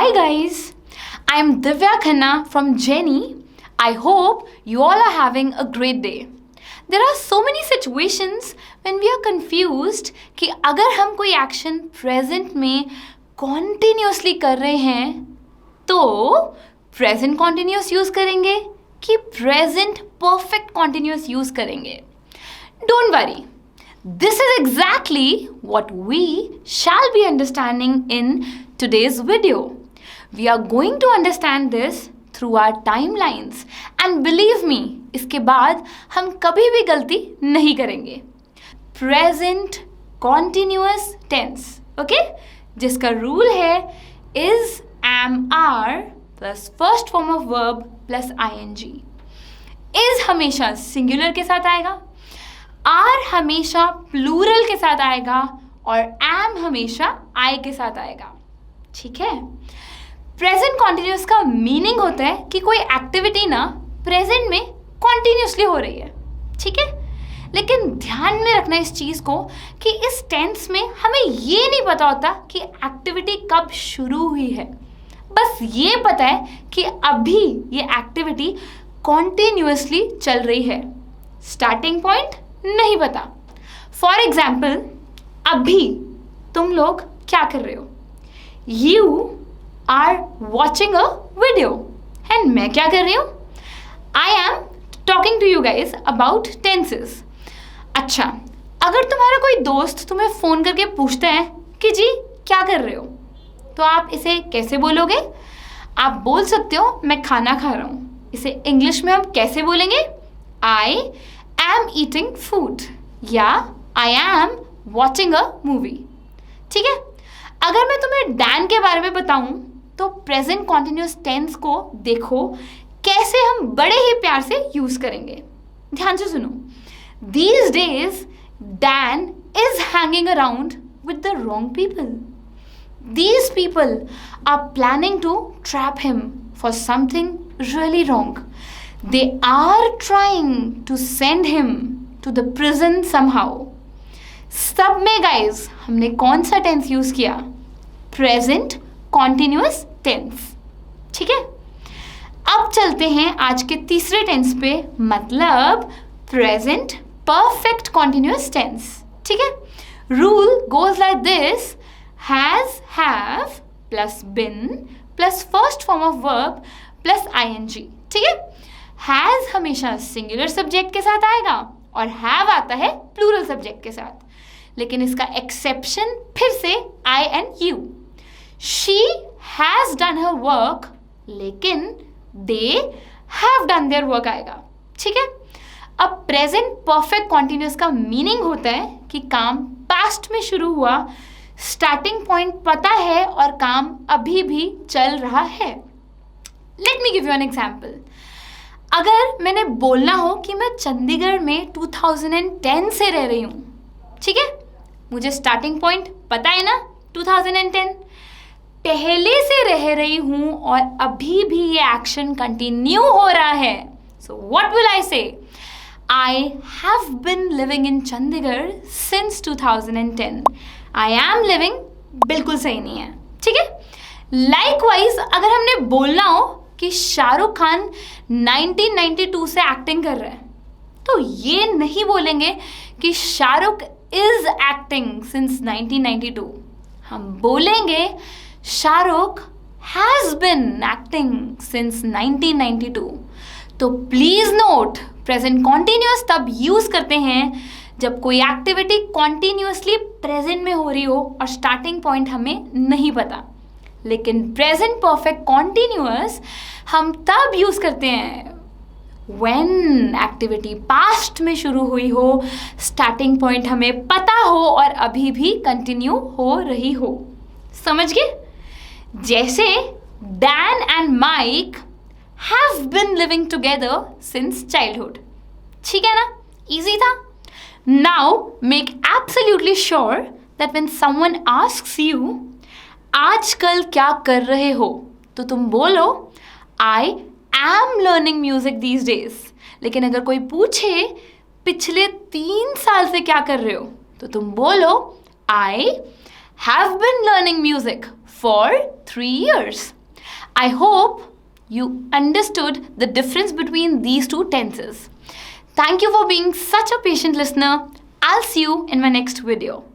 Hi guys, I'm Divya Khanna from Genie. I hope you all are having a great day. There are so many situations when we are confused कि अगर हम कोई action present में continuously कर रहे हैं तो present continuous use करेंगे कि प्रेजेंट परफेक्ट कॉन्टिन्यूस यूज करेंगे. Don't worry. This is exactly what we shall be understanding in today's video. We are going to understand this through our timelines and believe me, इसके बाद हम कभी भी गलती नहीं करेंगे. Present continuous tense, okay? जिसका रूल है is, am, are plus first form of verb plus ing. is हमेशा सिंगुलर के साथ आएगा, आर हमेशा प्लूरल के साथ आएगा और एम हमेशा आई के साथ आएगा. ठीक है. प्रेजेंट कॉन्टिन्यूस का मीनिंग होता है कि कोई एक्टिविटी ना प्रेजेंट में कॉन्टिन्यूसली हो रही है. ठीक है. लेकिन ध्यान में रखना इस चीज को कि इस टेंस में हमें ये नहीं पता होता कि एक्टिविटी कब शुरू हुई है. बस ये पता है कि अभी ये एक्टिविटी कॉन्टिन्यूसली चल रही है. स्टार्टिंग पॉइंट नहीं पता. फॉर एग्जाम्पल, अभी तुम लोग क्या कर रहे हो? You are watching a video and मैं क्या कर रही हूँ? I am talking to you guys about tenses. अच्छा, अगर तुम्हारा कोई दोस्त तुम्हें फोन करके पूछता है कि जी क्या कर रहे हो, तो आप इसे कैसे बोलोगे? आप बोल सकते हो मैं खाना खा रहा हूँ. इसे इंग्लिश में हम कैसे बोलेंगे? आई am eating food या I am watching a movie. ठीक है. अगर मैं तुम्हें डैन के बारे में बताऊं तो प्रेजेंट कॉन्टिन्यूस टेंस को देखो कैसे हम बड़े ही प्यार से यूज करेंगे. ध्यान से सुनो. These days Dan is hanging around with the wrong people. These people are planning to trap him for something really wrong. They are trying to send him to the prison somehow. सब में guys हमने कौन सा tense use किया? Present continuous tense. ठीक है. अब चलते हैं आज के तीसरे टेंस पे, मतलब प्रेजेंट परफेक्ट कॉन्टिन्यूस टेंस. ठीक है. Rule goes like this: has, have plus been plus first form of verb plus ing. ठीक है. हैज हमेशा सिंगुलर सब्जेक्ट के साथ आएगा और हैव आता है प्लूरल सब्जेक्ट के साथ. लेकिन इसका एक्सेप्शन फिर से I and you. She has done her work लेकिन they have done their work आएगा. ठीक है. अब प्रेजेंट परफेक्ट कॉन्टिन्यूस का मीनिंग होता है कि काम पास्ट में शुरू हुआ, स्टार्टिंग पॉइंट पता है और काम अभी भी चल रहा है. Let me give you an example. अगर मैंने बोलना हो कि मैं चंडीगढ़ में 2010 से रह रही हूँ, ठीक है, मुझे स्टार्टिंग पॉइंट पता है ना, 2010 पहले से रह रही हूँ और अभी भी ये एक्शन कंटिन्यू हो रहा है. सो व्हाट विल आई से? I have been living in Chandigarh since 2010. I am living बिल्कुल सही नहीं है. ठीक है. लाइकवाइज अगर हमने बोलना हो कि शाहरुख खान 1992 से एक्टिंग कर रहा है, तो ये नहीं बोलेंगे कि शाहरुख इज एक्टिंग सिंस 1992. हम बोलेंगे Shahrukh has been acting since 1992. तो प्लीज नोट, प्रेजेंट कॉन्टिन्यूस तब यूज करते हैं जब कोई एक्टिविटी कॉन्टिन्यूसली प्रेजेंट में हो रही हो और स्टार्टिंग पॉइंट हमें नहीं पता. लेकिन प्रेजेंट परफेक्ट कॉन्टिन्यूअस हम तब यूज करते हैं व्हेन एक्टिविटी पास्ट में शुरू हुई हो, स्टार्टिंग पॉइंट हमें पता हो और अभी भी कंटिन्यू हो रही हो. समझ गए? जैसे Dan and Mike have been living together since childhood. ठीक है ना? इजी था. Now make absolutely sure that when someone asks you आजकल क्या कर रहे हो, तो तुम बोलो I am learning music these days. लेकिन अगर कोई पूछे पिछले 3 साल से क्या कर रहे हो, तो तुम बोलो आई have been learning music for 3 years. I hope you understood the difference between these two tenses. Thank you for being such a patient listener. I'll see you in my next video.